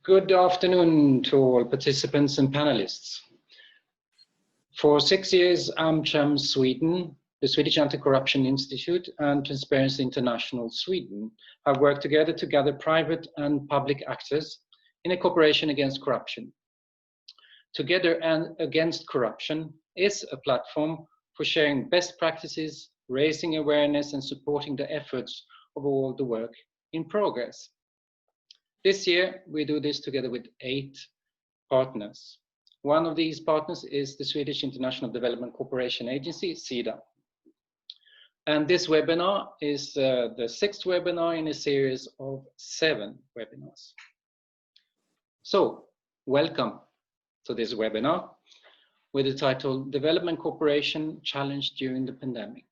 Good afternoon to all participants and panelists. For 6 years, AmCham Sweden, the Swedish Anti-Corruption Institute, and Transparency International Sweden have worked together to gather private and public actors in a cooperation against corruption. Together and Against Corruption is a platform for sharing best practices, raising awareness, and supporting the efforts of all the work in progress. This year, we do this together with 8 partners. One of these partners is the Swedish International Development Cooperation Agency, SIDA. And this webinar is the 6th webinar in a series of 7 webinars. So, welcome to this webinar with the title Development Cooperation Challenge During the Pandemic,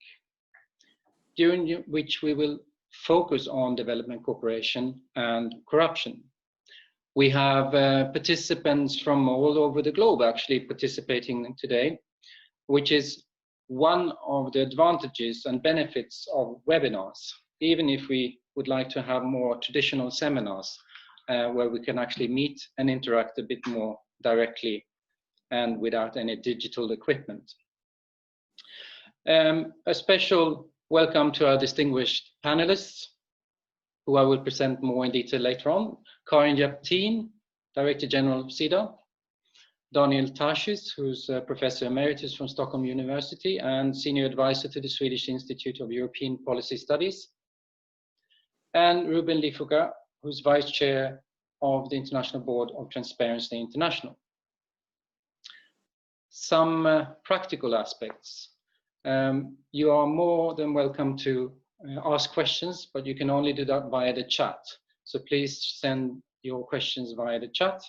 during which we will focus on development cooperation and corruption. We have participants from all over the globe actually participating today, which is one of the advantages and benefits of webinars, even if we would like to have more traditional seminars where we can actually meet and interact a bit more directly and without any digital equipment. A special welcome to our distinguished panelists, who I will present more in detail later on. Karin Japtin, Director General of SIDA, Daniel Tarschys, who's a Professor Emeritus from Stockholm University and Senior Advisor to the Swedish Institute of European Policy Studies, and Ruben Lifuka, who's Vice Chair of the International Board of Transparency International. Some practical aspects. You are more than welcome to ask questions, but you can only do that via the chat. So please send your questions via the chat.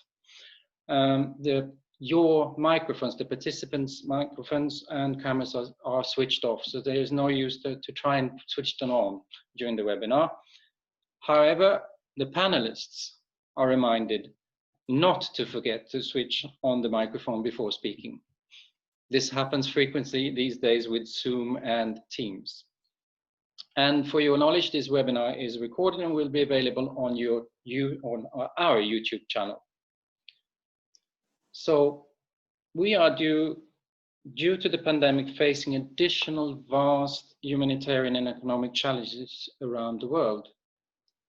Your microphones, the participants' microphones and cameras are switched off, so there is no use to try and switch them on during the webinar. However, the panelists are reminded not to forget to switch on the microphone before speaking. This happens frequently these days with Zoom and Teams. And for your knowledge, this webinar is recorded and will be available on our YouTube channel. So we are due to the pandemic facing additional vast humanitarian and economic challenges around the world.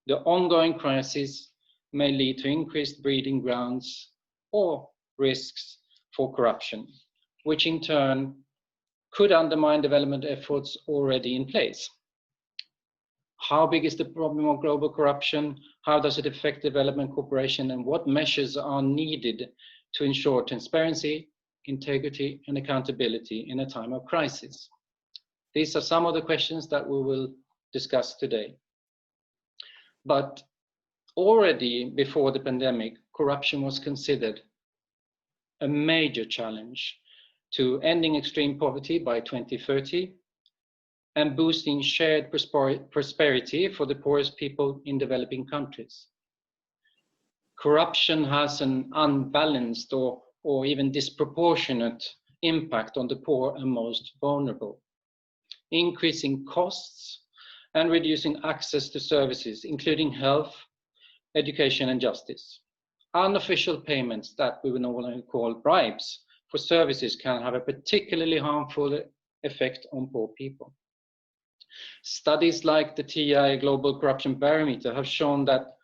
The ongoing crisis may lead to increased breeding grounds or risks for corruption, which in turn could undermine development efforts already in place. How big is the problem of global corruption? How does it affect development cooperation? And what measures are needed to ensure transparency, integrity, and accountability in a time of crisis? These are some of the questions that we will discuss today. But already before the pandemic, corruption was considered a major challenge to ending extreme poverty by 2030 and boosting shared prosperity for the poorest people in developing countries. Corruption has an unbalanced or even disproportionate impact on the poor and most vulnerable, increasing costs and reducing access to services, including health, education, and justice. Unofficial payments that we would normally call bribes for services can have a particularly harmful effect on poor people. Studies like the TI Global Corruption Barometer have shown that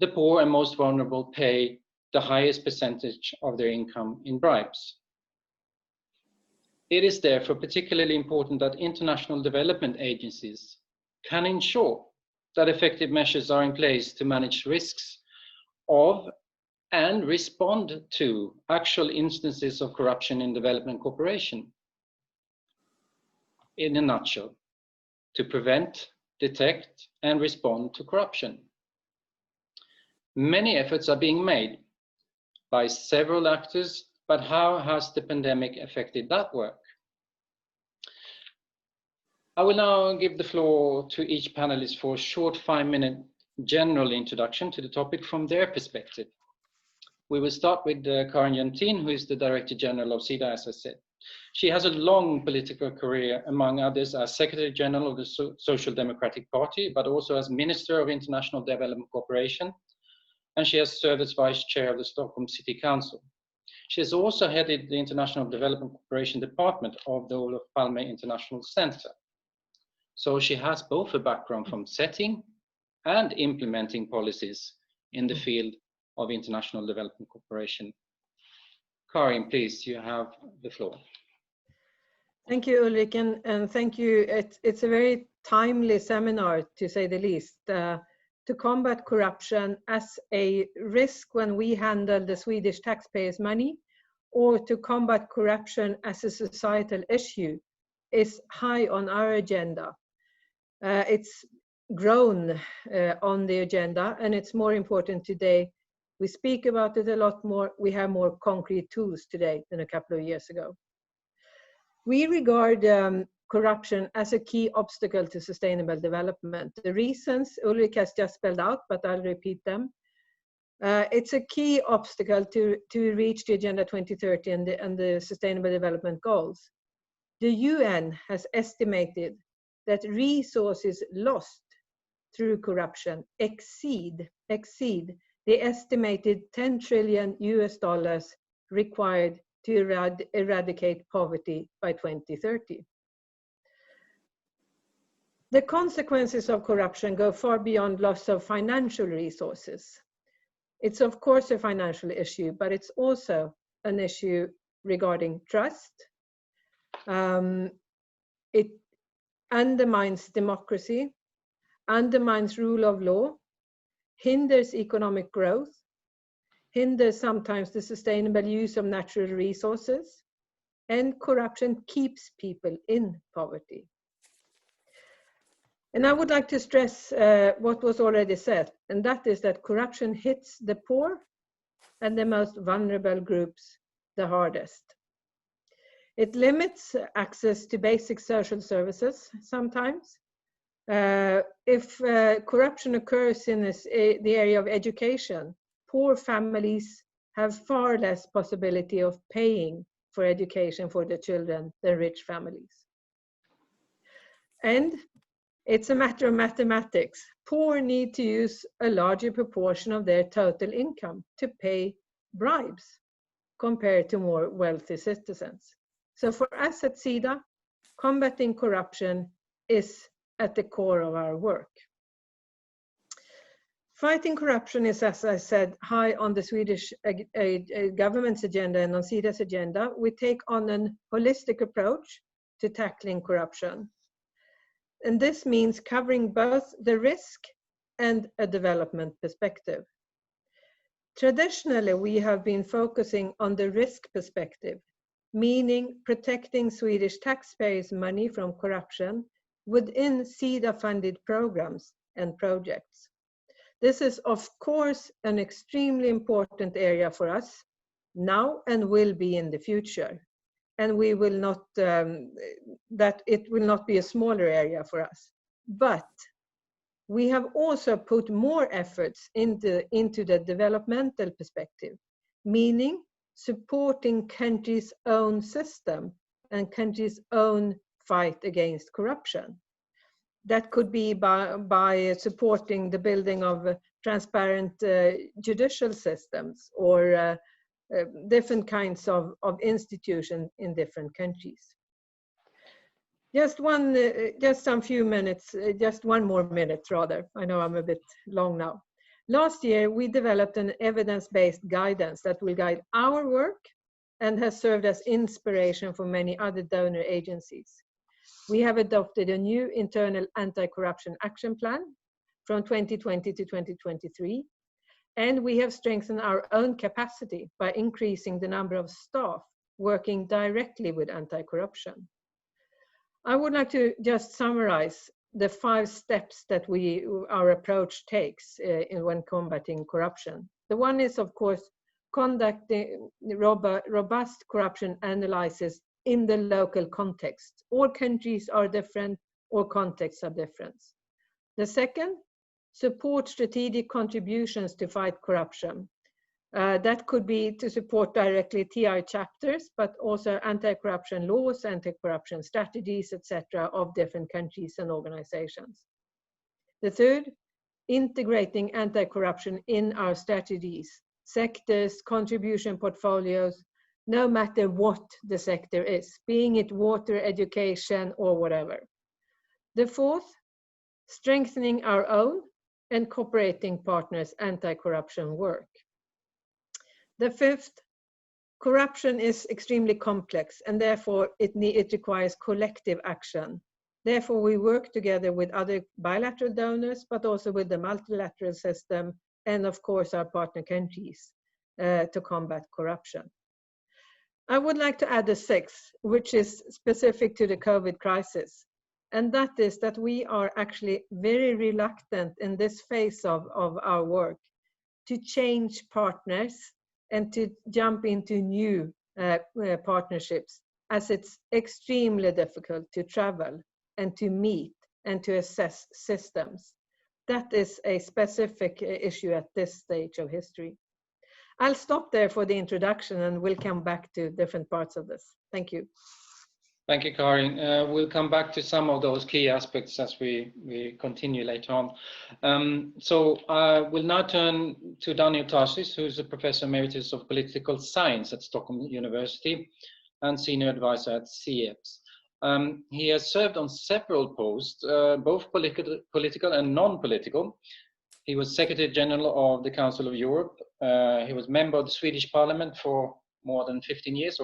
the poor and most vulnerable pay the highest percentage of their income in bribes. It is therefore particularly important that international development agencies can ensure that effective measures are in place to manage risks of and respond to actual instances of corruption in development cooperation. In a nutshell, to prevent, detect, and respond to corruption. Many efforts are being made by several actors, but how has the pandemic affected that work? I will now give the floor to each panelist for a short 5-minute general introduction to the topic from their perspective. We will start with Karin Japtin, who is the Director General of SIDA, as I said. She has a long political career, among others, as Secretary General of the Social Democratic Party, but also as Minister of International Development Cooperation and she has served as vice chair of the Stockholm City Council. She has also headed the International Development Cooperation Department of the Olof Palme International Center. So she has both a background from setting and implementing policies in the field of international development cooperation. Karin, please, you have the floor. Thank you, Ulrik, and thank you. It's a very timely seminar, to say the least, to combat corruption as a risk when we handle the Swedish taxpayers' money, or to combat corruption as a societal issue is high on our agenda. It's grown on the agenda, and it's more important today. We speak about it a lot more. We have more concrete tools today than a couple of years ago. We regard corruption as a key obstacle to sustainable development. The reasons Ulrik has just spelled out, but I'll repeat them. It's a key obstacle to reach the Agenda 2030 and the Sustainable Development Goals. The UN has estimated that resources lost through corruption exceed the estimated $10 trillion required to eradicate poverty by 2030. The consequences of corruption go far beyond loss of financial resources. It's of course a financial issue, but it's also an issue regarding trust. It undermines democracy, undermines rule of law, hinders economic growth, hinders sometimes the sustainable use of natural resources, and corruption keeps people in poverty. And I would like to stress what was already said, and that is that corruption hits the poor and the most vulnerable groups the hardest. It limits access to basic social services sometimes. If corruption occurs in the area of education, poor families have far less possibility of paying for education for their children than rich families. And it's a matter of mathematics. Poor need to use a larger proportion of their total income to pay bribes compared to more wealthy citizens. So for us at SIDA, combating corruption is at the core of our work. Fighting corruption is, as I said, high on the Swedish government's agenda and on SIDA's agenda. We take on a holistic approach to tackling corruption. And this means covering both the risk and a development perspective. Traditionally, we have been focusing on the risk perspective, meaning protecting Swedish taxpayers' money from corruption within SIDA-funded programs and projects. This is, of course, an extremely important area for us now and will be in the future. And we will not, that it will not be a smaller area for us. But we have also put more efforts into the developmental perspective, meaning supporting countries' own system and countries' own fight against corruption. That could be by supporting the building of transparent judicial systems or different kinds of institutions in different countries. Just one more minute rather. I know I'm a bit long now. Last year, we developed an evidence-based guidance that will guide our work and has served as inspiration for many other donor agencies. We have adopted a new internal anti-corruption action plan from 2020 to 2023, and we have strengthened our own capacity by increasing the number of staff working directly with anti-corruption. I would like to just summarize the 5 steps that our approach takes when combating corruption. The one is, of course, conducting robust corruption analysis in the local context. All countries are different, all contexts are different. The second, support strategic contributions to fight corruption. That could be to support directly TI chapters, but also anti-corruption laws, anti-corruption strategies, etc., of different countries and organizations. The third, integrating anti-corruption in our strategies, sectors, contribution portfolios, no matter what the sector is, being it water, education, or whatever. The fourth, strengthening our own and cooperating partners' anti-corruption work. The fifth, corruption is extremely complex and therefore it requires collective action. Therefore, we work together with other bilateral donors, but also with the multilateral system and of course our partner countries to combat corruption. I would like to add a sixth, which is specific to the COVID crisis. And that is that we are actually very reluctant in this phase of our work to change partners and to jump into new partnerships, as it's extremely difficult to travel and to meet and to assess systems. That is a specific issue at this stage of history. I'll stop there for the introduction and we'll come back to different parts of this. Thank you. Thank you, Karin. We'll come back to some of those key aspects as we continue later on. So we'll now turn to Daniel Tarsis, who's a Professor Emeritus of Political Science at Stockholm University and Senior Advisor at CEPS. He has served on several posts, both political and non-political. He was Secretary General of the Council of Europe. He was member of the Swedish Parliament for more than 15 years,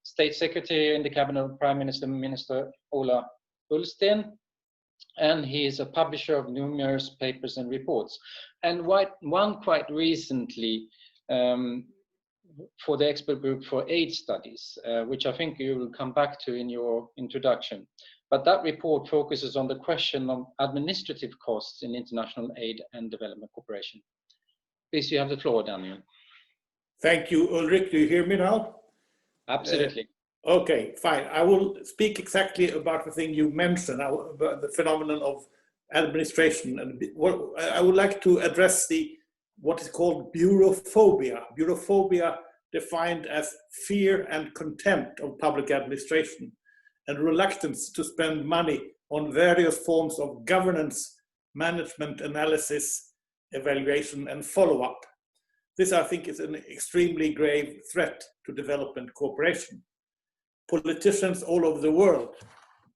State Secretary in the Cabinet of Prime Minister Ola Ullsten, and he is a publisher of numerous papers and reports. And one quite recently for the expert group for aid studies, which I think you will come back to in your introduction. But that report focuses on the question of administrative costs in international aid and development cooperation. Please, you have the floor, Daniel. Thank you, Ulrich. Do you hear me now? Absolutely. Okay, fine. I will speak exactly about the thing you mentioned, about the phenomenon of administration. And I would like to address what is called bureauphobia. Bureauphobia defined as fear and contempt of public administration and reluctance to spend money on various forms of governance, management, analysis, evaluation, and follow-up. This, I think, is an extremely grave threat to development cooperation. Politicians all over the world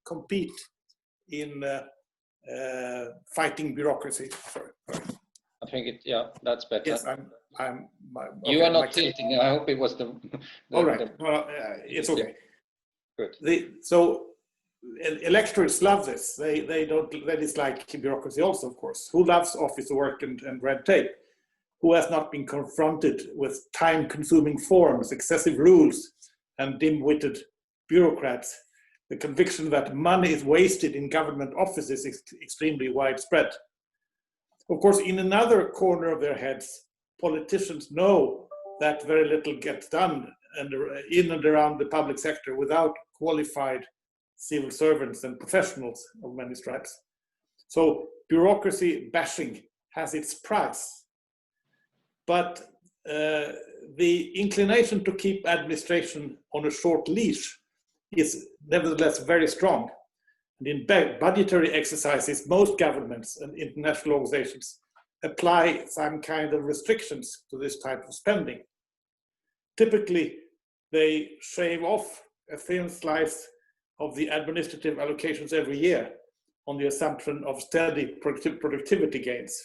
compete in fighting bureaucracy. Sorry. I think that's better. Yes, you are not tilting. I hope it was the all right. It's okay. Good. So electors love this. They dislike bureaucracy also, of course. Who loves office work and red tape? Who has not been confronted with time-consuming forms, excessive rules, and dim-witted bureaucrats? The conviction that money is wasted in government offices is extremely widespread. Of course, in another corner of their heads, politicians know that very little gets done in and around the public sector without qualified civil servants and professionals of many stripes. So bureaucracy bashing has its price. But the inclination to keep administration on a short leash is nevertheless very strong. And in budgetary exercises, most governments and international organizations apply some kind of restrictions to this type of spending. Typically, they shave off a thin slice of the administrative allocations every year on the assumption of steady productivity gains.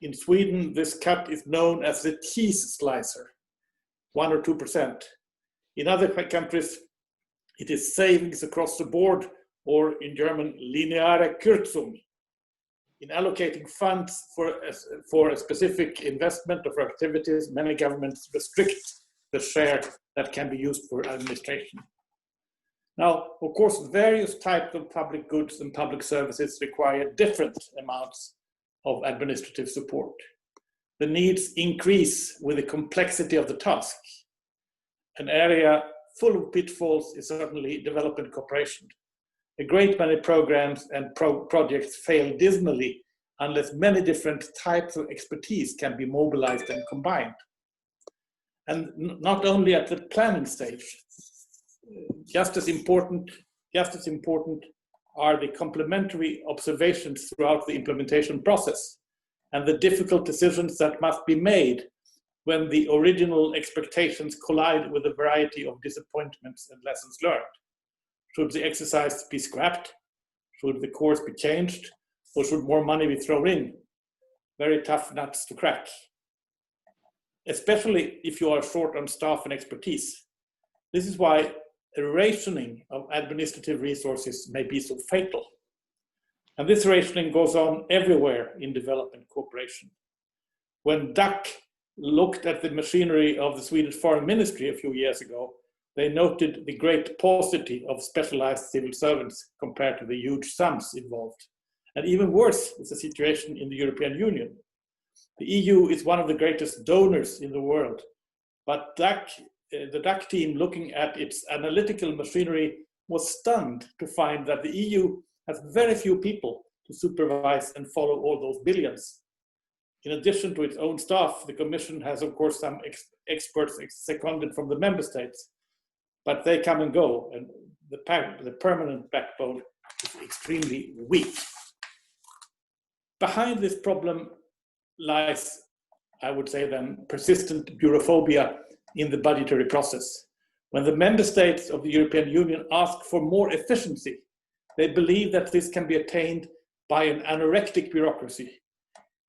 In Sweden, this cut is known as the cheese slicer, 1 or 2%. In other countries, it is savings across the board, or in German, lineare Kürzung. In allocating funds for a specific investment or for activities, many governments restrict the share that can be used for administration. Now, of course, various types of public goods and public services require different amounts of administrative support. The needs increase with the complexity of the task. An area full of pitfalls is certainly development cooperation. A great many programs and projects fail dismally unless many different types of expertise can be mobilized and combined. And not only at the planning stage, just as important are the complementary observations throughout the implementation process and the difficult decisions that must be made when the original expectations collide with a variety of disappointments and lessons learned. Should the exercise be scrapped? Should the course be changed? Or should more money be thrown in? Very tough nuts to crack, especially if you are short on staff and expertise. This is why a rationing of administrative resources may be so fatal. And this rationing goes on everywhere in development cooperation. When DAC looked at the machinery of the Swedish Foreign Ministry a few years ago, they noted the great paucity of specialized civil servants compared to the huge sums involved. And even worse is the situation in the European Union. The EU is one of the greatest donors in the world, but the DAC team looking at its analytical machinery was stunned to find that the EU has very few people to supervise and follow all those billions. In addition to its own staff, the Commission has, of course, some experts seconded from the member states, but they come and go, and the permanent backbone is extremely weak. Behind this problem lies, I would say then, persistent bureauphobia in the budgetary process. When the member states of the European Union ask for more efficiency, they believe that this can be attained by an anorectic bureaucracy.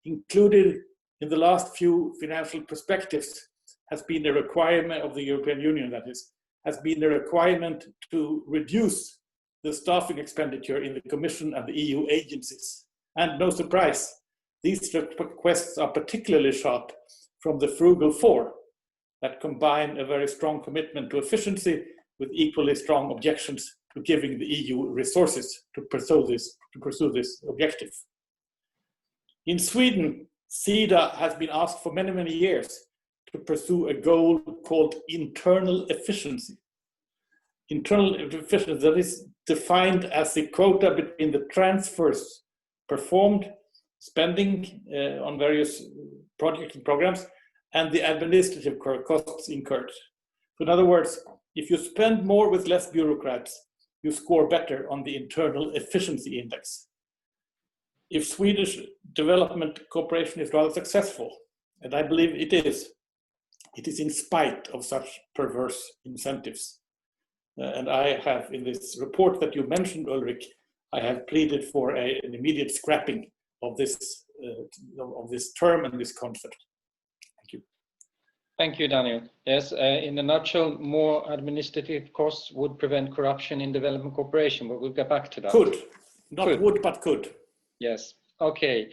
Included in the last few financial perspectives has been the requirement of the European Union, that is, has been the requirement to reduce the staffing expenditure in the Commission and the EU agencies. And no surprise, these requests are particularly sharp from the frugal four that combine a very strong commitment to efficiency with equally strong objections to giving the EU resources to pursue this objective. In Sweden, SIDA has been asked for many, many years to pursue a goal called internal efficiency. Internal efficiency, that is defined as the quota between the transfers performed, spending on various projects and programs, and the administrative costs incurred. So in other words, if you spend more with less bureaucrats, you score better on the internal efficiency index. If Swedish development cooperation is rather successful, and I believe it is in spite of such perverse incentives. And I have, in this report that you mentioned, Ulrich, I have pleaded for an immediate scrapping of this term and this concept. Thank you. Thank you, Daniel. Yes, in a nutshell, more administrative costs would prevent corruption in development cooperation, but we'll get back to that. Could, not would, but could. Yes, okay.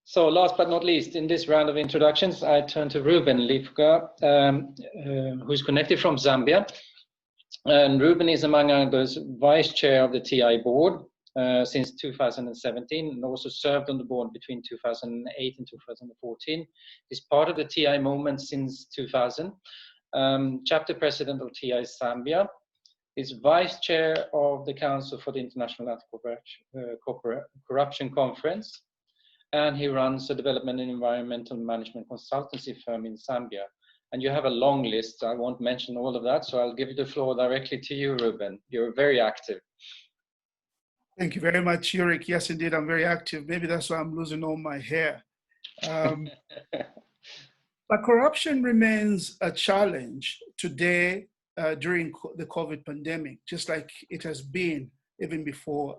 So last but not least, in this round of introductions, I turn to Ruben Lifka, who's connected from Zambia. And Ruben is, among others, vice chair of the TI board since 2017, and also served on the board between 2008 and 2014. He's part of the TI movement since 2000, chapter president of TI Zambia. He's vice chair of the Council for the International Anti-Corruption Conference, and he runs a development and environmental management consultancy firm in Zambia. And you have a long list. I won't mention all of that, so I'll give the floor directly to you, Ruben. You're very active. Thank you very much, Ulrich. Yes, indeed, I'm very active. Maybe that's why I'm losing all my hair. But corruption remains a challenge today during the COVID pandemic, just like it has been even before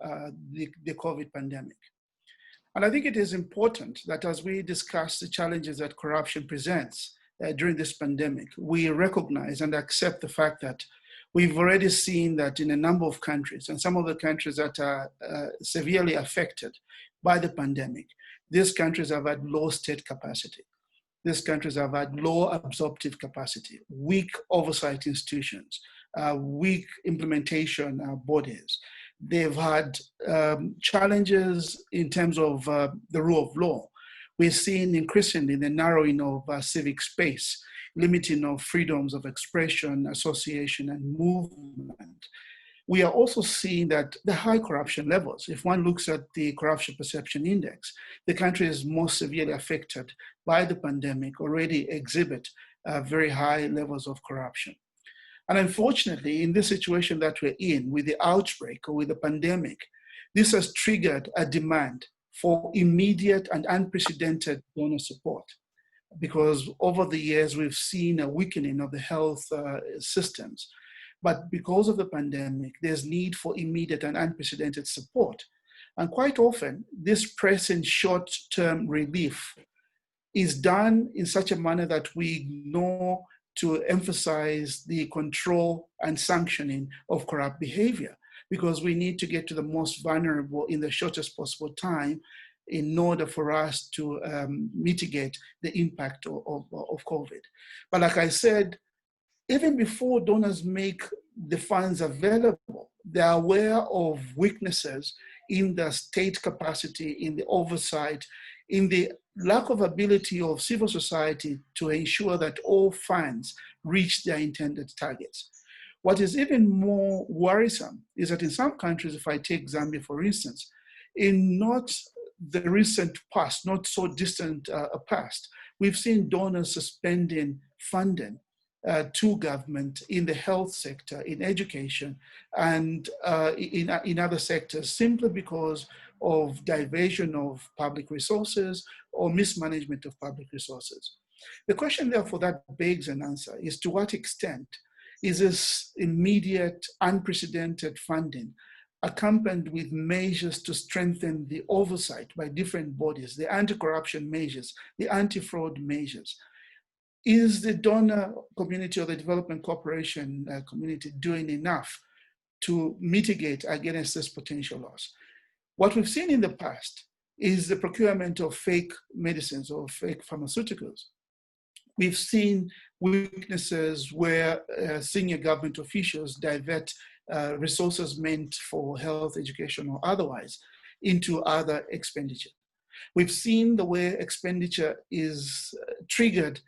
the COVID pandemic. And I think it is important that as we discuss the challenges that corruption presents during this pandemic, we recognize and accept the fact that we've already seen that in a number of countries, and some of the countries that are severely affected by the pandemic, these countries have had low state capacity. These countries have had low absorptive capacity, weak oversight institutions, weak implementation bodies. They've had challenges in terms of the rule of law. We're seeing increasingly the narrowing of civic space, limiting of freedoms of expression, association, and movement. We are also seeing that the high corruption levels, if one looks at the corruption perception index, the countries most severely affected by the pandemic already exhibit very high levels of corruption. And unfortunately, in this situation that we're in with the outbreak or with the pandemic, This has triggered a demand for immediate and unprecedented donor support, because over the years we've seen a weakening of the health systems. But because of the pandemic, there's need for immediate and unprecedented support. And quite often, this pressing short-term relief is done in such a manner that we ignore to emphasize the control and sanctioning of corrupt behavior, because we need to get to the most vulnerable in the shortest possible time in order for us to mitigate the impact of COVID. But like I said, even before donors make the funds available, they are aware of weaknesses in the state capacity, in the oversight, in the lack of ability of civil society to ensure that all funds reach their intended targets. What is even more worrisome is that in some countries, if I take Zambia for instance, in not the recent past, not so distant past, we've seen donors suspending funding to government in the health sector, in education, and in other sectors, simply because of diversion of public resources or mismanagement of public resources. The question, therefore, that begs an answer is, to what extent is this immediate, unprecedented funding accompanied with measures to strengthen the oversight by different bodies, the anti-corruption measures, the anti-fraud measures? Is the donor community or the development cooperation community doing enough to mitigate against this potential loss? What we've seen in the past is the procurement of fake medicines or fake pharmaceuticals. We've seen weaknesses where senior government officials divert resources meant for health, education, or otherwise into other expenditure. We've seen the way expenditure is triggered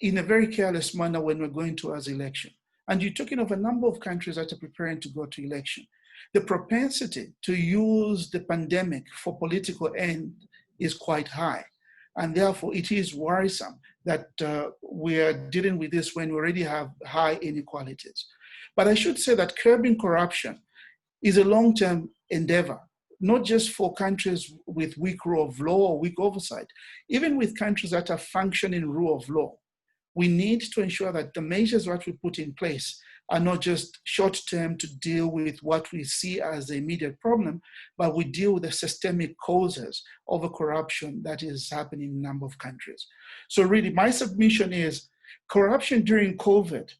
in a very careless manner when we're going towards election. And you're talking of a number of countries that are preparing to go to election. The propensity to use the pandemic for political end is quite high. And therefore, it is worrisome that we are dealing with this when we already have high inequalities. But I should say that curbing corruption is a long-term endeavor, not just for countries with weak rule of law or weak oversight, even with countries that are functioning rule of law. We need to ensure that the measures that we put in place are not just short-term to deal with what we see as the immediate problem, but we deal with the systemic causes of a corruption that is happening in a number of countries. So really, my submission is corruption during COVID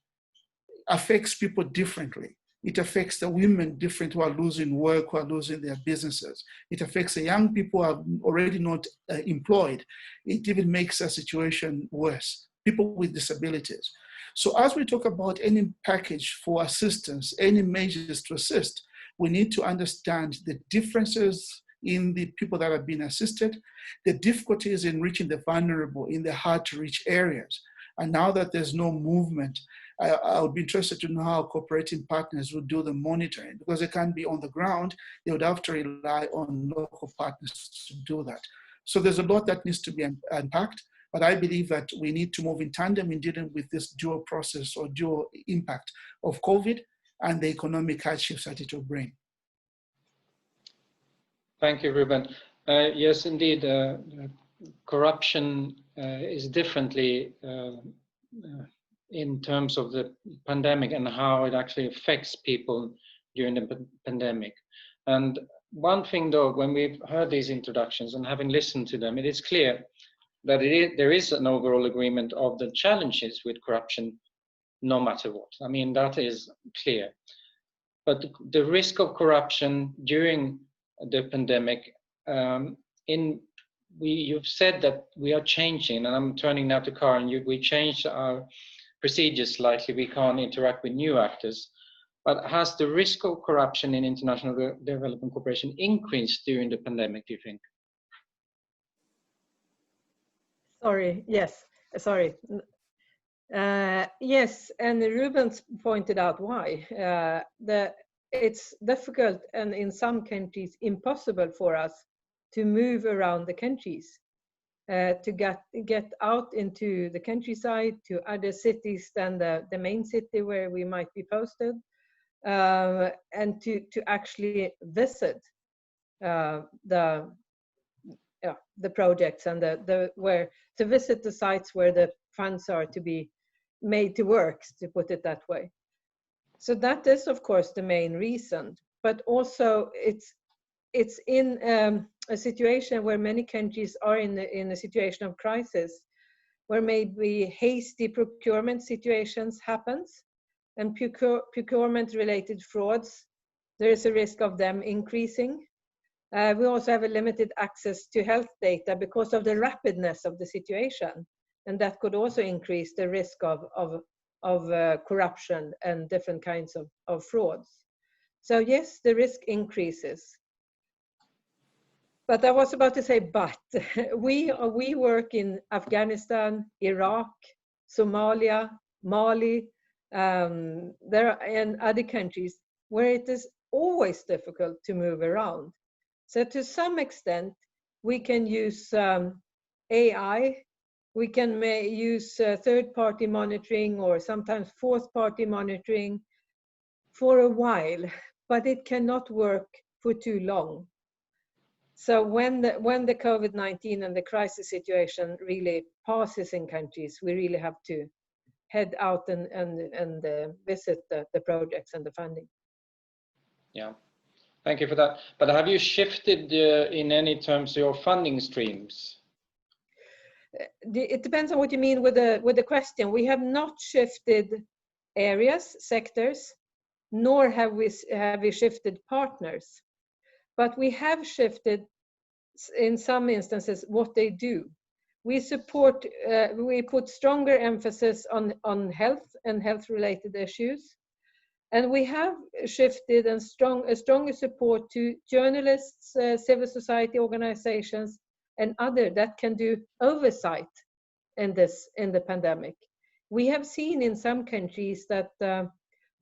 affects people differently. It affects the women differently who are losing work, who are losing their businesses. It affects the young people who are already not employed. It even makes the situation worse. People with disabilities. So as we talk about any package for assistance, any measures to assist, we need to understand the differences in the people that are being assisted, the difficulties in reaching the vulnerable in the hard to reach areas. And now that there's no movement, I would be interested to know how cooperating partners would do the monitoring, because they can't be on the ground. They would have to rely on local partners to do that. So there's a lot that needs to be unpacked. But I believe that we need to move in tandem in dealing with this dual process or dual impact of COVID and the economic hardships that it will bring. Thank you, Ruben. Yes, indeed, corruption is differently in terms of the pandemic and how it actually affects people during the pandemic. And one thing though, when we've heard these introductions and having listened to them, it is clear that there is an overall agreement of the challenges with corruption, no matter what. I mean, that is clear. But the risk of corruption during the pandemic, you've said that we are changing, and I'm turning now to Karen, we changed our procedures slightly, we can't interact with new actors. But has the risk of corruption in international development cooperation increased during the pandemic, do you think? Yes, and Ruben pointed out why. It's difficult and in some countries impossible for us to move around the countries, to get out into the countryside, to other cities than the main city where we might be posted, and to actually visit the projects and the where to visit the sites where the funds are to be made to work, to put it that way. So that is, of course, the main reason. But also, it's in a situation where many countries are in a situation of crisis, where maybe hasty procurement situations happens, and procurement-related frauds. There is a risk of them increasing. We also have a limited access to health data because of the rapidness of the situation, and that could also increase the risk of corruption and different kinds of frauds. So yes, the risk increases. But I was about to say, but we work in Afghanistan, Iraq, Somalia, Mali, there are in other countries where it is always difficult to move around. So to some extent, we can use AI, we can use third-party monitoring or sometimes fourth-party monitoring for a while, but it cannot work for too long. So when the COVID-19 and the crisis situation really passes in countries, we really have to head out and visit the projects and the funding. Yeah, thank you for that. But have you shifted in any terms your funding streams? It depends on what you mean with the question. We have not shifted areas, sectors, nor have we shifted partners. But we have shifted, in some instances, what they do. We support, we put stronger emphasis on health and health-related issues. And we have shifted a stronger support to journalists, civil society organizations, and others that can do oversight in the pandemic. We have seen in some countries that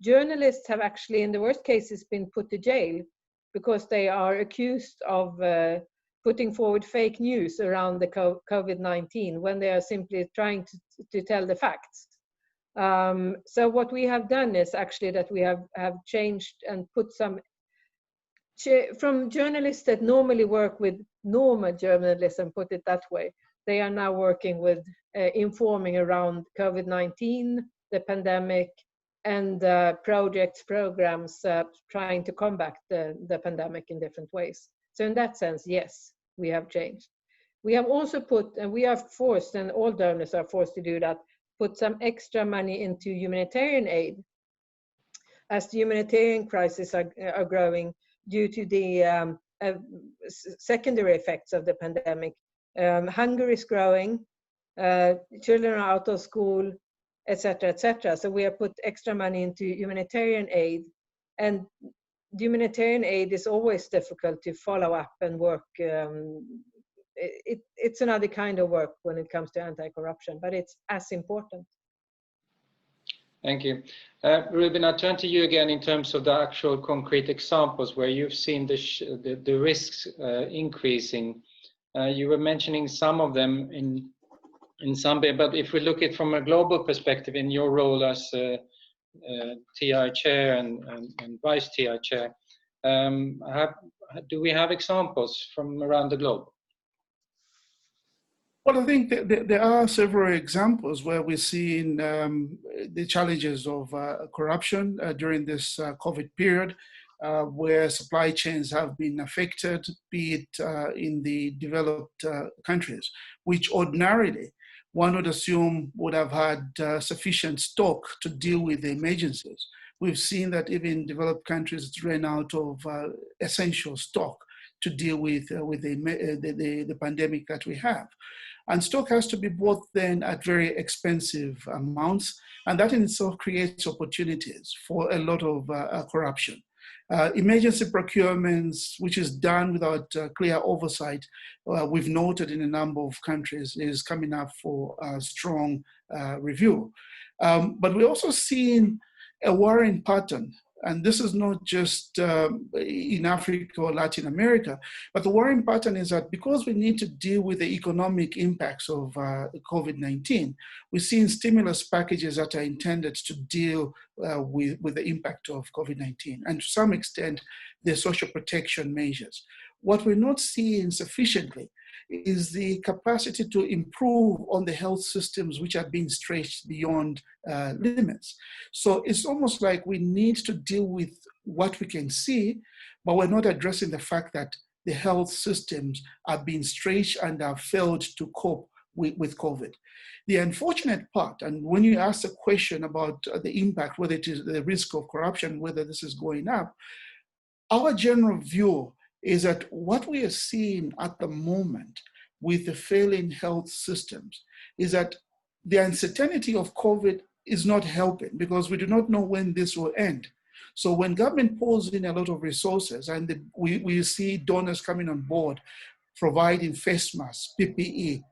journalists have actually, in the worst cases, been put to jail because they are accused of putting forward fake news around the COVID-19 when they are simply trying to tell the facts. So what we have done is actually that we have changed and put some, from journalists that normally work with normal journalism, put it that way, they are now working with informing around COVID-19, the pandemic, and projects, programs trying to combat the pandemic in different ways. So in that sense, yes, we have changed. We have also put, and we are forced, and all donors are forced to do that, put some extra money into humanitarian aid, as the humanitarian crises are growing due to the secondary effects of the pandemic. Hunger is growing, children are out of school, etc., etc. So we have put extra money into humanitarian aid, and humanitarian aid is always difficult to follow up and work. It's another kind of work when it comes to anti-corruption, but it's as important. Thank you. Ruben, I turn to you again in terms of the actual concrete examples where you've seen the risks increasing. You were mentioning some of them in some way, but if we look at it from a global perspective, in your role as TI chair and vice TI chair, do we have examples from around the globe? Well, I think there are several examples where we're seeing the challenges of corruption during this COVID period, where supply chains have been affected, be it in the developed countries, which ordinarily one would assume would have had sufficient stock to deal with the emergencies. We've seen that even developed countries ran out of essential stock to deal with the pandemic that we have. And stock has to be bought then at very expensive amounts, and that in itself creates opportunities for a lot of corruption. Emergency procurements, which is done without clear oversight, we've noted in a number of countries, is coming up for a strong review. But we're also seeing a worrying pattern, and this is not just in Africa or Latin America, but the worrying pattern is that because we need to deal with the economic impacts of COVID-19, we're seeing stimulus packages that are intended to deal with the impact of COVID-19, and to some extent, the social protection measures. What we're not seeing sufficiently is the capacity to improve on the health systems which are being stretched beyond limits. So it's almost like we need to deal with what we can see, but we're not addressing the fact that the health systems are being stretched and have failed to cope with COVID. The unfortunate part, and when you ask a question about the impact, whether it is the risk of corruption, whether this is going up, our general view is that what we are seeing at the moment with the failing health systems is that the uncertainty of COVID is not helping, because we do not know when this will end. So when government pours in a lot of resources and we see donors coming on board, providing face masks, PPE,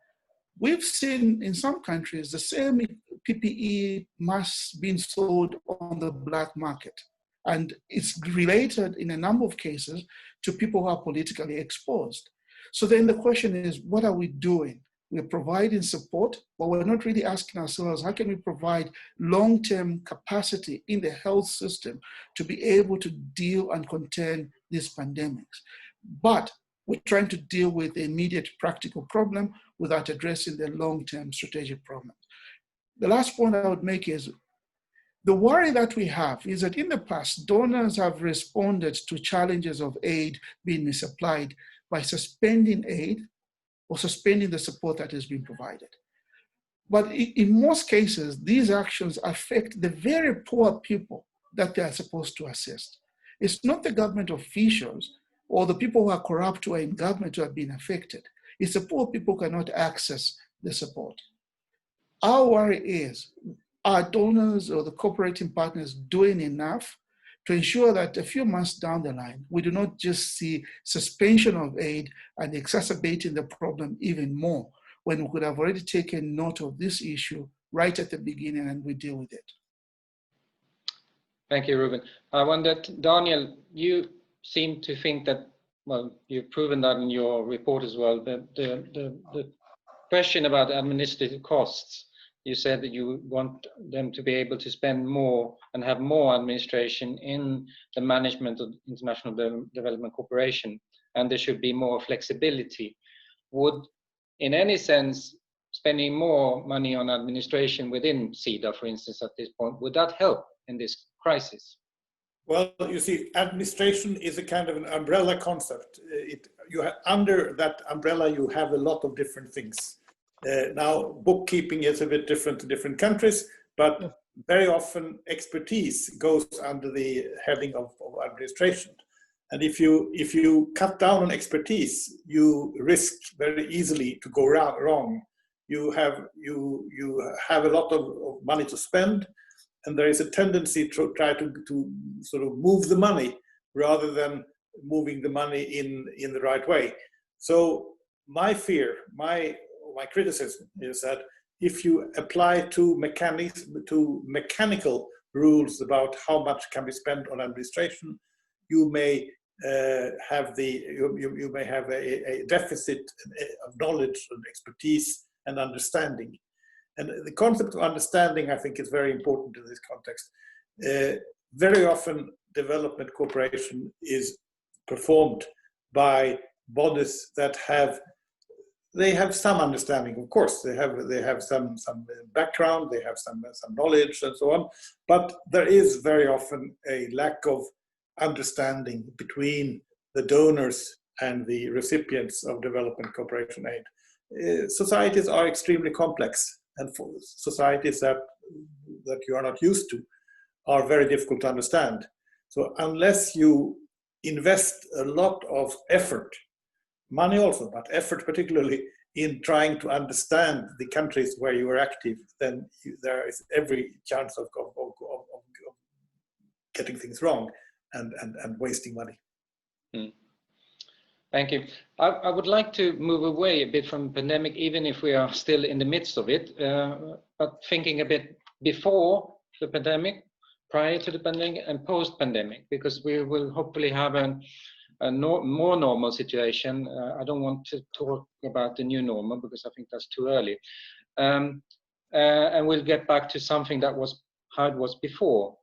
we've seen in some countries the same PPE masks being sold on the black market. And it's related in a number of cases to people who are politically exposed. So then the question is, what are we doing? We're providing support, but we're not really asking ourselves, how can we provide long-term capacity in the health system to be able to deal and contain these pandemics? But we're trying to deal with the immediate practical problem without addressing the long-term strategic problem. The last point I would make is, the worry that we have is that in the past, donors have responded to challenges of aid being misapplied by suspending aid or suspending the support that is being provided. But in most cases, these actions affect the very poor people that they are supposed to assist. It's not the government officials or the people who are corrupt who are in government who have been affected. It's the poor people who cannot access the support. Our worry is, are donors or the cooperating partners doing enough to ensure that a few months down the line, we do not just see suspension of aid and exacerbating the problem even more, when we could have already taken note of this issue right at the beginning and we deal with it. Thank you, Ruben. I wondered, Daniel, you seem to think that, well, you've proven that in your report as well, the question about administrative costs. You said that you want them to be able to spend more and have more administration in the management of international development cooperation, and there should be more flexibility. Would, in any sense, spending more money on administration within SIDA, for instance, at this point, would that help in this crisis? Well, you see, administration is a kind of an umbrella concept. Under that umbrella, you have a lot of different things. Now, bookkeeping is a bit different in different countries, but very often expertise goes under the heading of administration. And if you cut down on expertise, you risk very easily to go wrong. You have a lot of money to spend, and there is a tendency to try to sort of move the money rather than moving the money in the right way. So my fear, my criticism is that if you apply too mechanical rules about how much can be spent on administration, you may have a deficit of knowledge and expertise and understanding. And the concept of understanding, I think, is very important in this context. Very often, development cooperation is performed by bodies that have some understanding, of course. They have some background, they have some knowledge and so on. But there is very often a lack of understanding between the donors and the recipients of development cooperation aid. Societies are extremely complex, and for societies that you are not used to are very difficult to understand. So unless you invest a lot of effort, money also, but effort particularly, in trying to understand the countries where you are active, then there is every chance of getting things wrong and wasting money. Thank you. I would like to move away a bit from the pandemic, even if we are still in the midst of it, but thinking a bit before the pandemic, prior to the pandemic, and post-pandemic, because we will hopefully have a more normal situation. I don't want to talk about the new normal because I think that's too early. And we'll get back to something that was how it was before.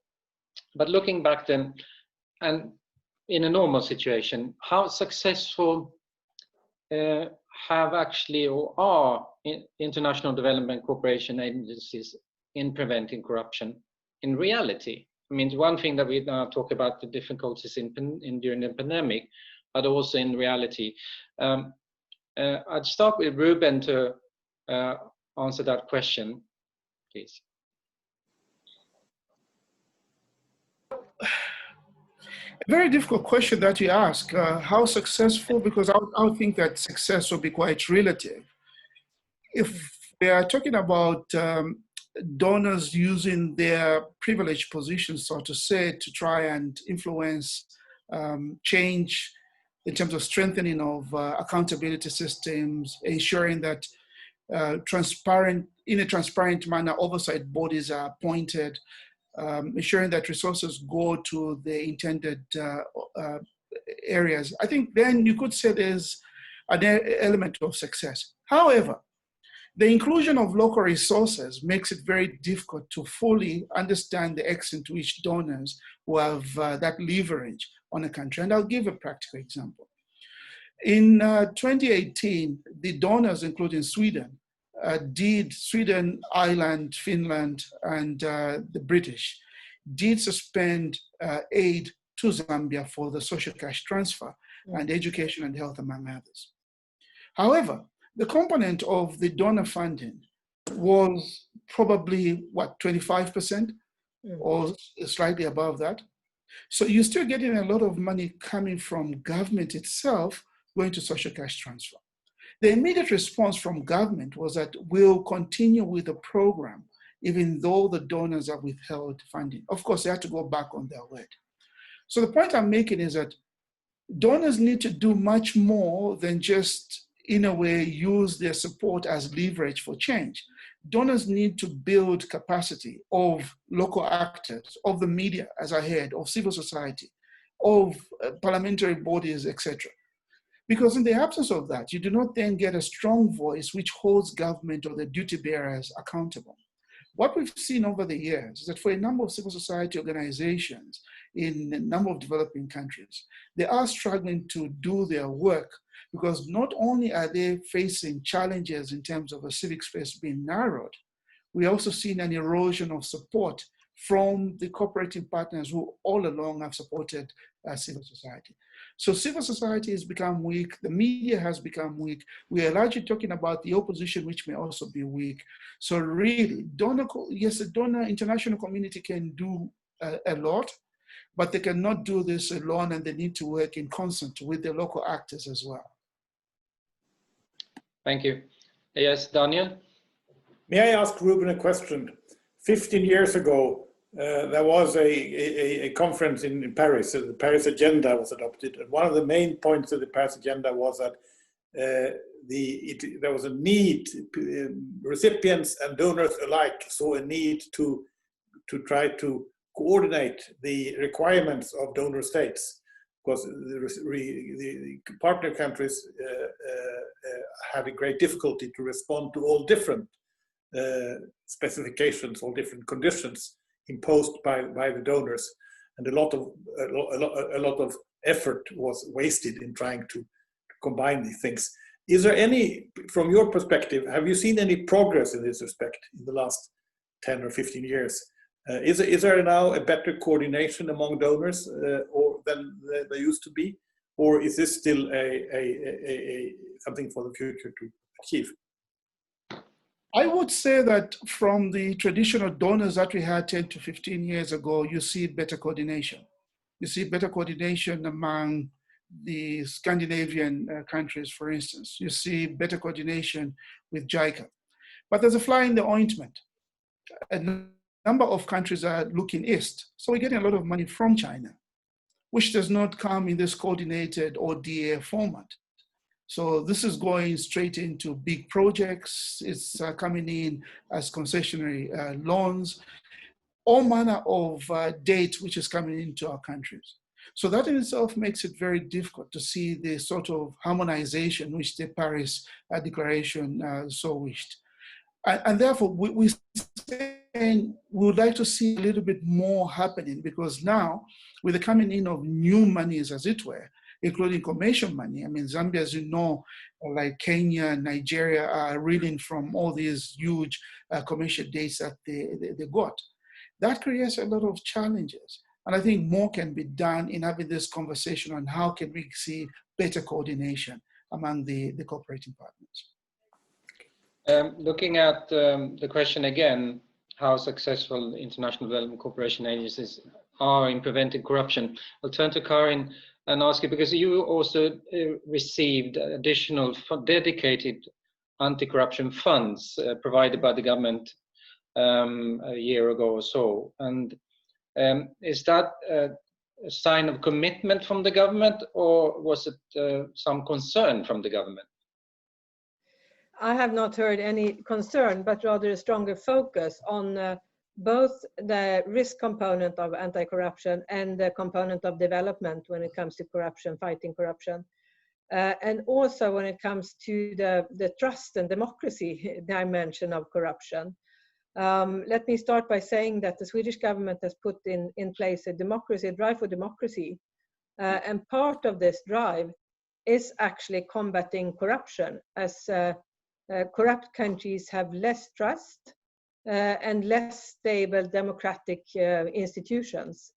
But looking back then, and in a normal situation, how successful have actually or are international development cooperation agencies in preventing corruption in reality? I mean, one thing that we now talk about the difficulties during the pandemic, but also in reality. I'd start with Ruben to answer that question, please. A very difficult question that you ask. How successful? Because I would think that success will be quite relative. If we are talking about donors using their privileged positions, so to say, to try and influence change in terms of strengthening of accountability systems, ensuring that in a transparent manner, oversight bodies are appointed, ensuring that resources go to the intended areas. I think then you could say there's an element of success. However, the inclusion of local resources makes it very difficult to fully understand the extent to which donors will have that leverage on a country. And I'll give a practical example. In 2018, the donors, including Sweden, Sweden, Ireland, Finland, and the British, did suspend aid to Zambia for the social cash transfer and education and health, among others. However, the component of the donor funding was probably, 25% or slightly above that. So you're still getting a lot of money coming from government itself going to social cash transfer. The immediate response from government was that we'll continue with the program, even though the donors have withheld funding. Of course, they had to go back on their word. So the point I'm making is that donors need to do much more than just, in a way, use their support as leverage for change. Donors need to build capacity of local actors, of the media, as I heard, of civil society, of parliamentary bodies, etc. Because in the absence of that, you do not then get a strong voice which holds government or the duty bearers accountable. What we've seen over the years is that for a number of civil society organizations in a number of developing countries, they are struggling to do their work because not only are they facing challenges in terms of a civic space being narrowed, we also seen an erosion of support from the cooperating partners who all along have supported civil society. So civil society has become weak, the media has become weak. We are largely talking about the opposition, which may also be weak. So really, the international community can do a lot, but they cannot do this alone, and they need to work in concert with the local actors as well. Thank you. Yes, Daniel? May I ask Ruben a question? 15 years ago, there was a conference in Paris. The Paris Agenda was adopted. And one of the main points of the Paris Agenda was that there was a need, recipients and donors alike saw a need to try to coordinate the requirements of donor states, because the partner countries had a great difficulty to respond to all different specifications, all different conditions imposed by the donors, and a lot of effort was wasted in trying to combine these things. Is there any, from your perspective, have you seen any progress in this respect in the last 10 or 15 years? Is there now a better coordination among donors or than there used to be, or is this still something for the future to achieve? I would say that from the traditional donors that we had 10 to 15 years ago, you see better coordination. You see better coordination among the Scandinavian countries, for instance. You see better coordination with JICA. But there's a fly in the ointment. A number of countries are looking east. So we're getting a lot of money from China, which does not come in this coordinated ODA format. So this is going straight into big projects. It's coming in as concessionary loans, all manner of debt which is coming into our countries. So that in itself makes it very difficult to see the sort of harmonization which the Paris Declaration so wished. And therefore, we we would like to see a little bit more happening, because now, with the coming in of new monies, as it were, including commercial money. I mean, Zambia, as you know, like Kenya and Nigeria, are reeling from all these huge commercial dates that they got. That creates a lot of challenges. And I think more can be done in having this conversation on how can we see better coordination among the cooperating partners. Looking at the question again, how successful international development cooperation agencies are in preventing corruption, I'll turn to Karin and ask you, because you also received additional dedicated anti-corruption funds provided by the government a year ago or so. And is that a sign of commitment from the government, or was it some concern from the government? I have not heard any concern, but rather a stronger focus on both the risk component of anti-corruption and the component of development when it comes to corruption, fighting corruption. And also when it comes to the trust and democracy dimension of corruption. Let me start by saying that the Swedish government has put in place a drive for democracy. And part of this drive is actually combating corruption, as corrupt countries have less trust and less stable democratic institutions.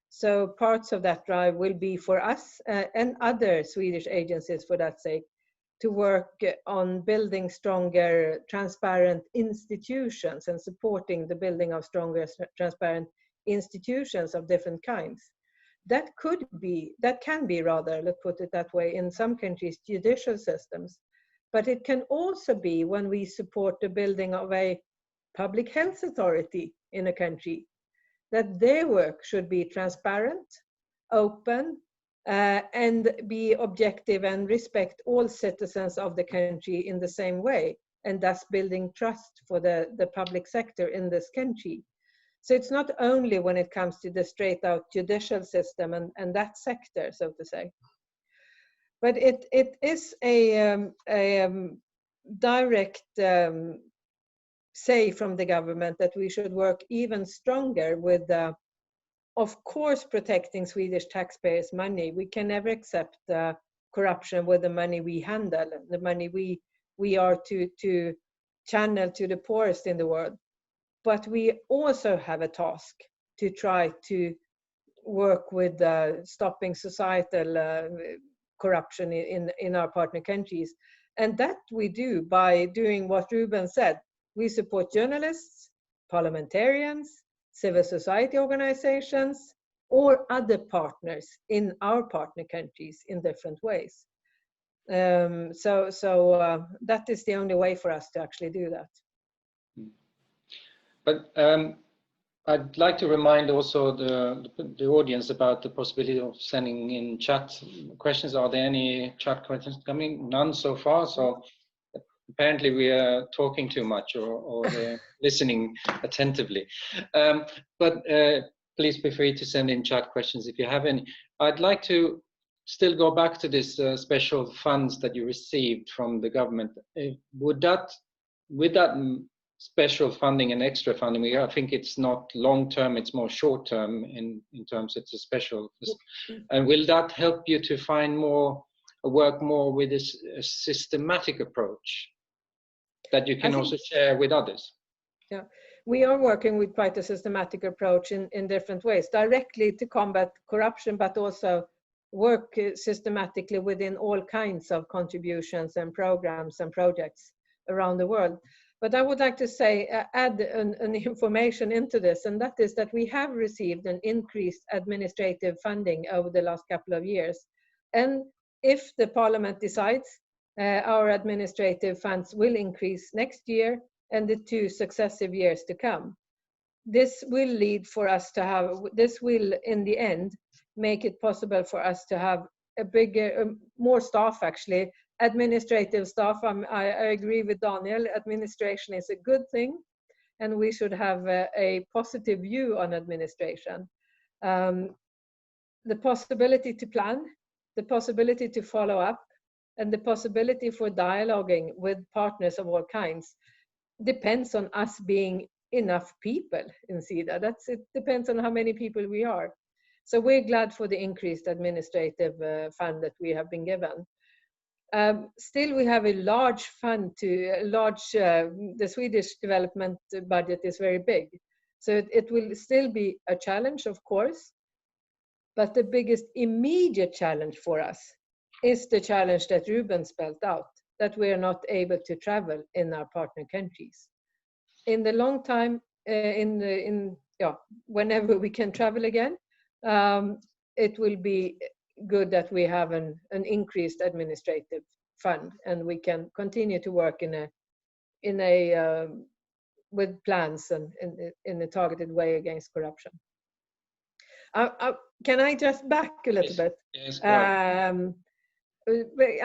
So parts of that drive will be for us and other Swedish agencies, for that sake, to work on building stronger, transparent institutions and supporting the building of stronger, transparent institutions of different kinds. That can be rather, let's put it that way, in some countries, judicial systems. But it can also be when we support the building of a public health authority in a country, that their work should be transparent, open, and be objective and respect all citizens of the country in the same way, and thus building trust for the public sector in this country. So it's not only when it comes to the straight out judicial system and that sector, so to say. But it is a direct say from the government that we should work even stronger with, of course, protecting Swedish taxpayers' money. We can never accept corruption with the money we handle, the money we are to channel to the poorest in the world. But we also have a task to try to work with stopping societal corruption in our partner countries. And that we do by doing what Ruben said. We support journalists, parliamentarians, civil society organizations, or other partners in our partner countries in different ways. So that is the only way for us to actually do that. But I'd like to remind also the audience about the possibility of sending in chat questions. Are there any chat questions coming? None so far. So apparently we are talking too much or they're listening attentively. But please feel free to send in chat questions if you have any. I'd like to still go back to this special funds that you received from the government. With that special funding and extra funding, I think it's not long term, it's more short term in terms it's a special. And will that help you to find work more with this systematic approach that you can also share with others? Yeah, we are working with quite a systematic approach in different ways, directly to combat corruption, but also work systematically within all kinds of contributions and programs and projects around the world. But I would like to say, add an information into this, and that is that we have received an increased administrative funding over the last couple of years. And if the Parliament decides, our administrative funds will increase next year and the 2 successive years to come. This will lead for us to have, this will in the end make it possible for us to have a bigger, more staff actually, administrative staff. I agree with Daniel, administration is a good thing and we should have a positive view on administration. The possibility to plan, the possibility to follow up, and the possibility for dialoguing with partners of all kinds depends on us being enough people in SIDA. It depends on how many people we are. So we're glad for the increased administrative fund that we have been given. Still, we have a large fund the Swedish development budget is very big. So it will still be a challenge, of course. But the biggest immediate challenge for us is the challenge that Ruben spelled out, that we are not able to travel in our partner countries. In the long time, whenever we can travel again, it will be good that we have an increased administrative fund, and we can continue to work with plans and in a targeted way against corruption. Can I just back a little bit? Yes, I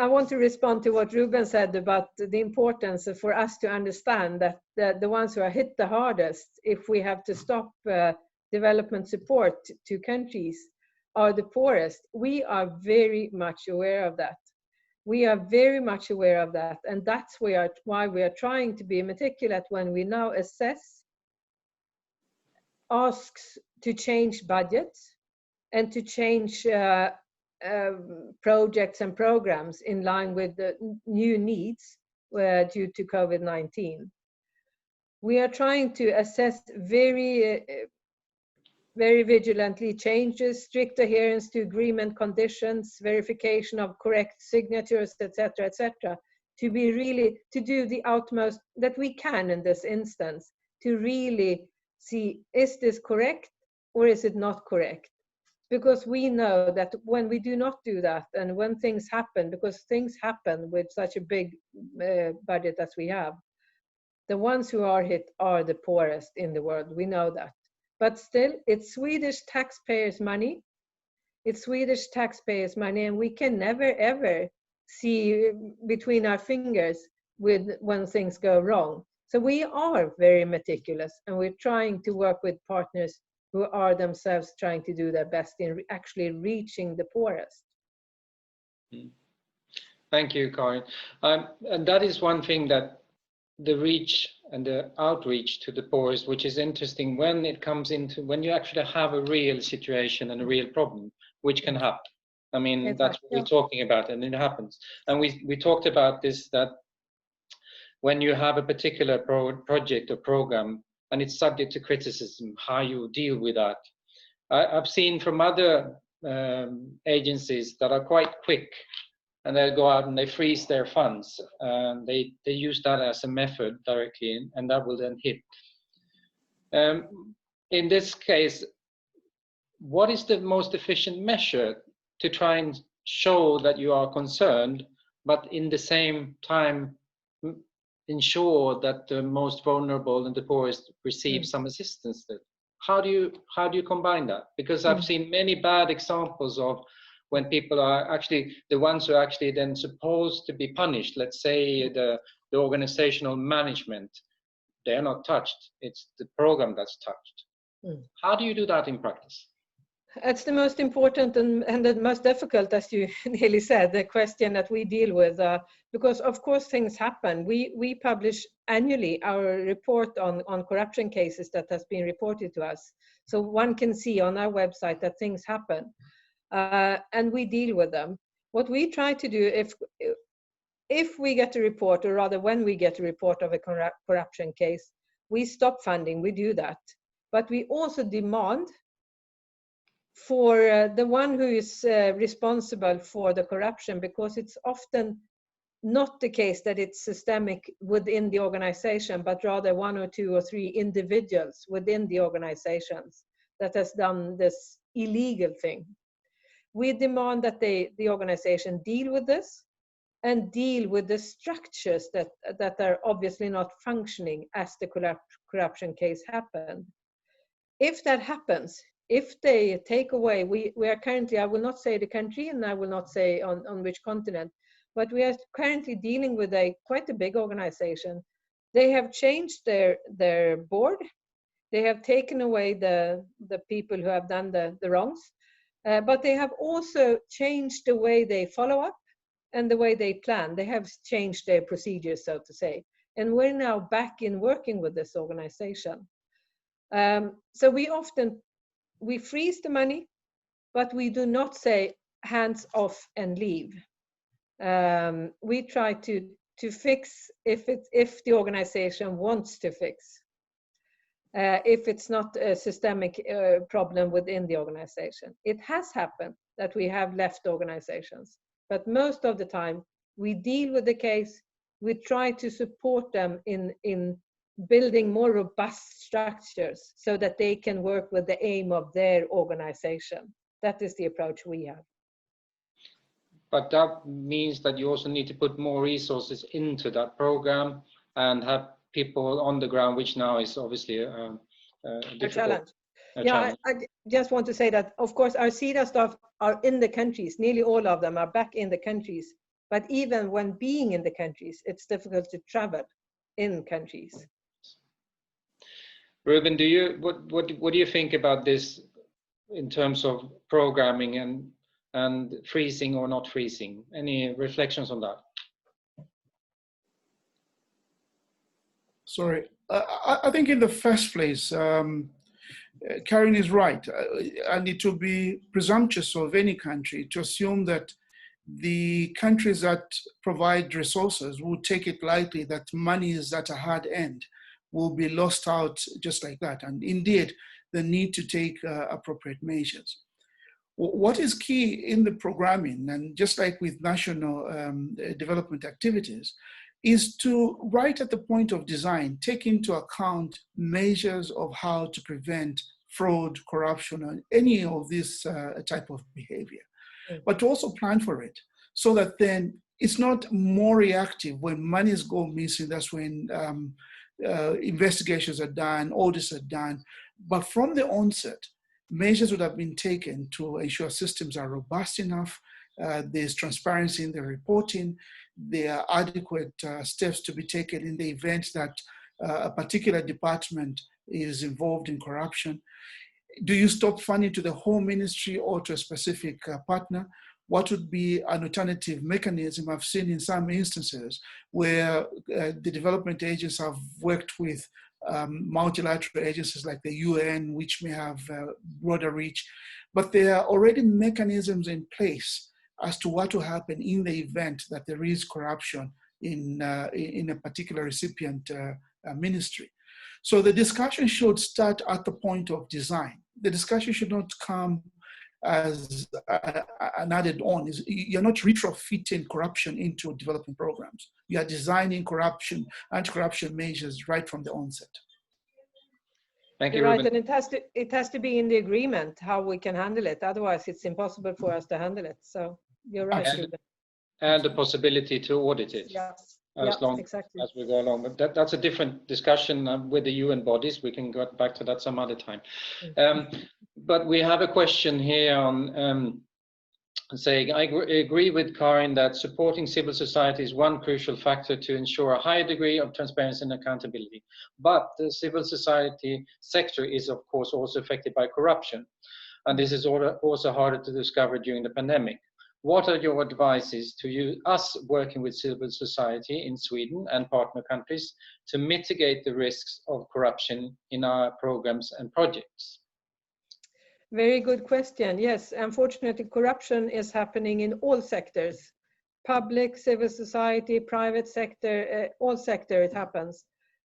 want to respond to what Ruben said about the importance for us to understand that the ones who are hit the hardest, if we have to stop development support to countries, are the poorest. We are very much aware of that. We are very much aware of that. And that's why we are trying to be meticulous when we now assess asks to change budgets and to change projects and programs in line with the new needs due to COVID-19. We are trying to assess very vigilantly changes, strict adherence to agreement conditions, verification of correct signatures, etc., to do the utmost that we can in this instance to really see, is this correct or is it not correct? Because we know that when we do not do that, and when things happen, because things happen with such a big budget as we have, the ones who are hit are the poorest in the world. We know that. But still, it's Swedish taxpayers' money. It's Swedish taxpayers' money, and we can never, ever see between our fingers when things go wrong. So we are very meticulous, and we're trying to work with partners who are themselves trying to do their best in actually reaching the poorest. Thank you, Karin. And that is one thing, that the reach and the outreach to the poorest, which is interesting when it comes into, when you actually have a real situation and a real problem, which can happen. I mean, exactly. That's what we're talking about, and it happens. And we talked about this, that when you have a particular project or program and it's subject to criticism, how you deal with that. I've seen from other agencies that are quite quick, and they'll go out and they freeze their funds. They use that as a method directly, and that will then hit. In this case, what is the most efficient measure to try and show that you are concerned, but in the same time ensure that the most vulnerable and the poorest receive some assistance? How do you combine that? Because I've seen many bad examples of when people are actually the ones who are actually then supposed to be punished. Let's say the organizational management, they're not touched. It's the program that's touched. How do you do that in practice? It's the most important and the most difficult, as you nearly said, the question that we deal with, because of course things happen. We publish annually our report on corruption cases that has been reported to us. So one can see on our website that things happen, and we deal with them. What we try to do, if we get a report, or rather when we get a report of a corruption case, we stop funding, we do that. But we also demand for the one who is responsible for the corruption, because it's often not the case that it's systemic within the organization, but rather 1 or 2 or 3 individuals within the organizations that has done this illegal thing. We demand that the organization deal with this and deal with the structures that are obviously not functioning as the corruption case happened. If that happens, if they take away, we are currently, I will not say the country and I will not say on which continent, but we are currently dealing with quite a big organization. They have changed their board. They have taken away the people who have done the wrongs, but they have also changed the way they follow up and the way they plan. They have changed their procedures, so to say. And we're now back in working with this organization. So we freeze the money, but we do not say hands off and leave. We try to fix if the organization wants to fix. If it's not a systemic problem within the organization. It has happened that we have left organizations, but most of the time we deal with the case. We try to support them in building more robust structures so that they can work with the aim of their organization. That is the approach we have. But that means that you also need to put more resources into that program and have people on the ground, which now is obviously a challenge. Challenge. I just want to say that, of course, our SIDA staff are in the countries. Nearly all of them are back in the countries. But even when being in the countries, it's difficult to travel in countries. Ruben, what do you think about this in terms of programming and freezing or not freezing? Any reflections on that? Sorry, I think in the first place, Karen is right, and it would be presumptuous of any country to assume that the countries that provide resources will take it lightly that money is at a hard end will be lost out just like that. And indeed, the need to take appropriate measures. What is key in the programming, and just like with national development activities, is to, right at the point of design, take into account measures of how to prevent fraud, corruption, or any of this type of behavior, but to also plan for it so that then it's not more reactive when monies go missing. That's when investigations are done, audits are done. But from the onset, measures would have been taken to ensure systems are robust enough, there's transparency in the reporting, there are adequate steps to be taken in the event that a particular department is involved in corruption. Do you stop funding to the whole ministry or to a specific partner? What would be an alternative mechanism? I've seen in some instances where the development agents have worked with multilateral agencies like the UN, which may have broader reach, but there are already mechanisms in place as to what will happen in the event that there is corruption in a particular recipient ministry. So the discussion should start at the point of design. The discussion should not come as an added on. You're not retrofitting corruption into development programs. You are designing corruption, anti-corruption measures right from the onset. Thank you, You're right, Ruben. and it has to be in the agreement how we can handle it. Otherwise, it's impossible for us to handle it. So you're right, Ruben. And the possibility to audit it. Yes. As long exactly. as we go along. But that's a different discussion with the UN bodies. We can go back to that some other time. But we have a question here on saying, I agree with Karin that supporting civil society is one crucial factor to ensure a higher degree of transparency and accountability. But the civil society sector is, of course, also affected by corruption. And this is also harder to discover during the pandemic. What are your advices to us working with civil society in Sweden and partner countries to mitigate the risks of corruption in our programs and projects? Very good question. Yes, unfortunately, corruption is happening in all sectors. Public, civil society, private sector, all sectors it happens.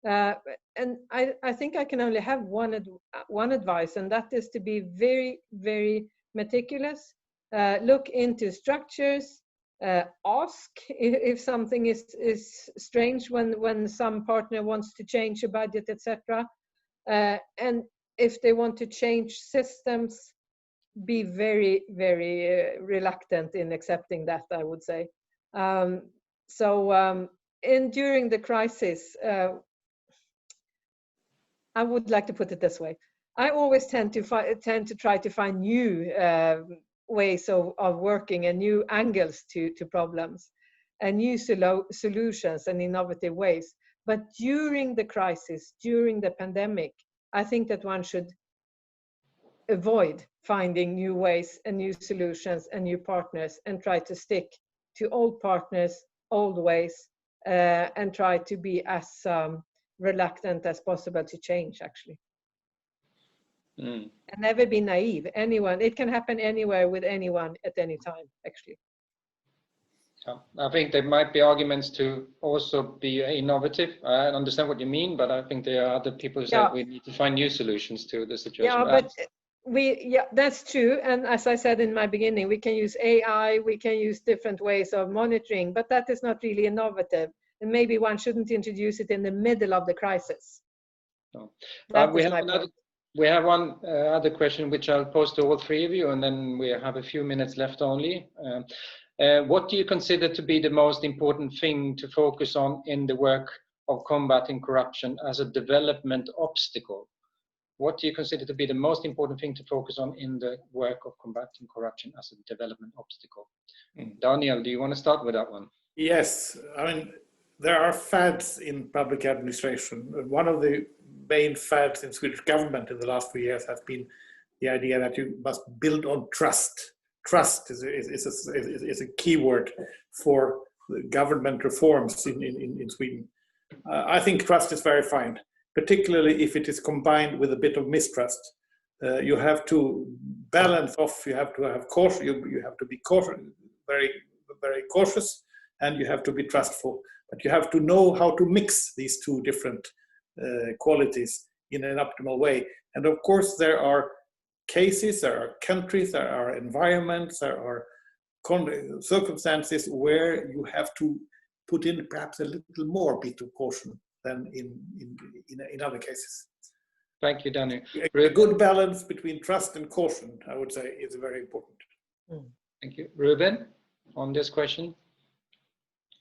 And I think I can only have one advice, and that is to be very, very meticulous. Look into structures, ask if something is strange when some partner wants to change a budget, etc. And if they want to change systems, be very, very reluctant in accepting that, I would say. During the crisis, I would like to put it this way. I always tend to try to find new ways of working and new angles to problems and new solutions and innovative ways. But during the crisis, during the pandemic, I think that one should avoid finding new ways and new solutions and new partners and try to stick to old partners, old ways, and try to be as reluctant as possible to change, actually. And never be naive. Anyone, it can happen anywhere with anyone at any time, actually. I think there might be arguments to also be innovative. I understand what you mean, but I think there are other people who say we need to find new solutions to the situation. Yeah, but that's true. And as I said in my beginning, we can use AI, we can use different ways of monitoring, but that is not really innovative. And maybe one shouldn't introduce it in the middle of the crisis. No. We have one other question, which I'll pose to all three of you, and then we have a few minutes left only. What do you consider to be the most important thing to focus on in the work of combating corruption as a development obstacle? What do you consider to be the most important thing to focus on in the work of combating corruption as a development obstacle? Daniel, do you want to start with that one? Yes, I mean, there are fads in public administration. One of the main fads in Swedish government in the last few years has been the idea that you must build on trust. Trust is a key word for government reforms in Sweden. I think trust is very fine, particularly if it is combined with a bit of mistrust. You have to balance off. You have to have caution. You have to be cautious, very, very cautious, and you have to be trustful. But you have to know how to mix these two different qualities in an optimal way. And of course, there are cases, there are countries, there are environments, there are circumstances where you have to put in perhaps a little more bit of caution than in other cases. Thank you, Daniel. A good balance between trust and caution, I would say, is very important. Thank you. Ruben, on this question?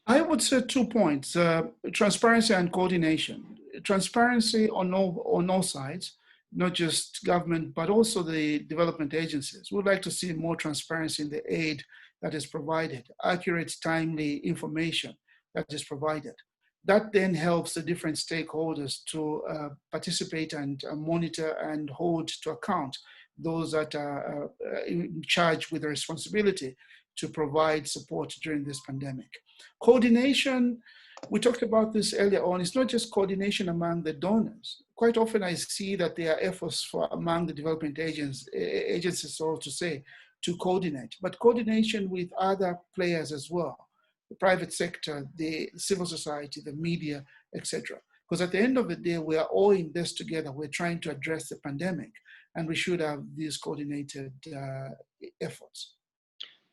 I would say 2 points, transparency and coordination. Transparency on all sides, not just government, but also the development agencies. We'd like to see more transparency in the aid that is provided, accurate, timely information that is provided. That then helps the different stakeholders to participate and monitor and hold to account those that are in charge with the responsibility to provide support during this pandemic. Coordination, we talked about this earlier on, it's not just coordination among the donors. Quite often I see that there are efforts among the development agencies, so to say, to coordinate, but coordination with other players as well, the private sector, the civil society, the media, etc. Because at the end of the day, we are all in this together. We're trying to address the pandemic, and we should have these coordinated efforts.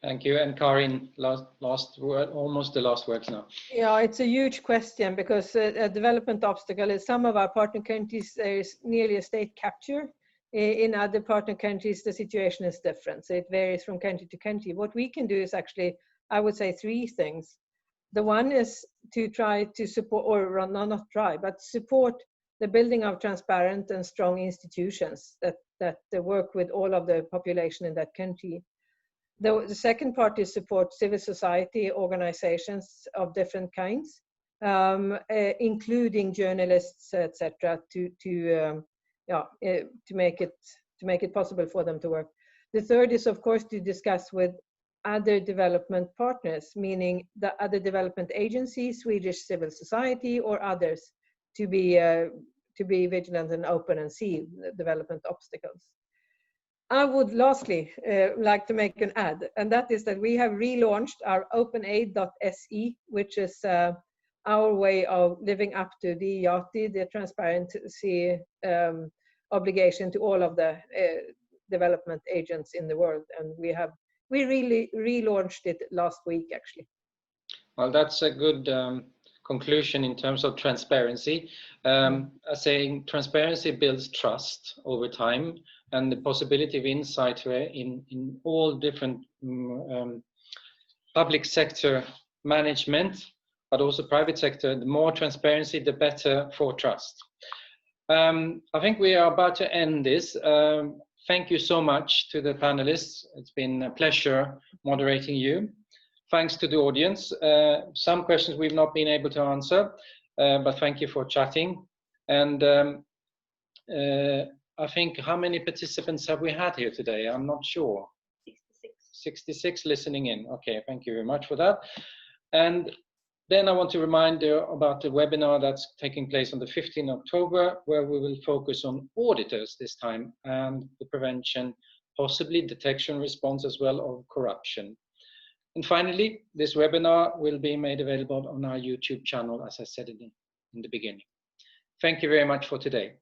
Thank you. And Karin, last word, almost the last words now. Yeah, it's a huge question because a development obstacle is some of our partner countries, there is nearly a state capture. In other partner countries, the situation is different. So it varies from country to country. What we can do is actually, I would say, 3 things. The one is to try to support, or not try, but support the building of transparent and strong institutions that work with all of the population in that country. The second part is support civil society organizations of different kinds, including journalists, etc., to make it possible for them to work. The third is, of course, to discuss with other development partners, meaning the other development agencies, Swedish civil society, or others, to be vigilant and open and see development obstacles. I would lastly like to make an ad, and that is that we have relaunched our openaid.se, which is our way of living up to the IATI, the transparency obligation to all of the development agents in the world. And we really relaunched it last week, actually. Well, that's a good conclusion in terms of transparency. Saying transparency builds trust over time, and the possibility of insight in all different public sector management, but also private sector. The more transparency, the better for trust. I think we are about to end this. Thank you so much to the panelists. It's been a pleasure moderating you. Thanks to the audience. Some questions we've not been able to answer, but thank you for chatting. And I think, how many participants have we had here today? I'm not sure. 66 listening in. Okay, thank you very much for that. And Then I want to remind you about the webinar that's taking place on the 15th of October, where we will focus on auditors this time and the prevention, possibly detection response as well, of corruption. And finally, this webinar will be made available on our YouTube channel, as I said in the beginning. Thank you very much for today.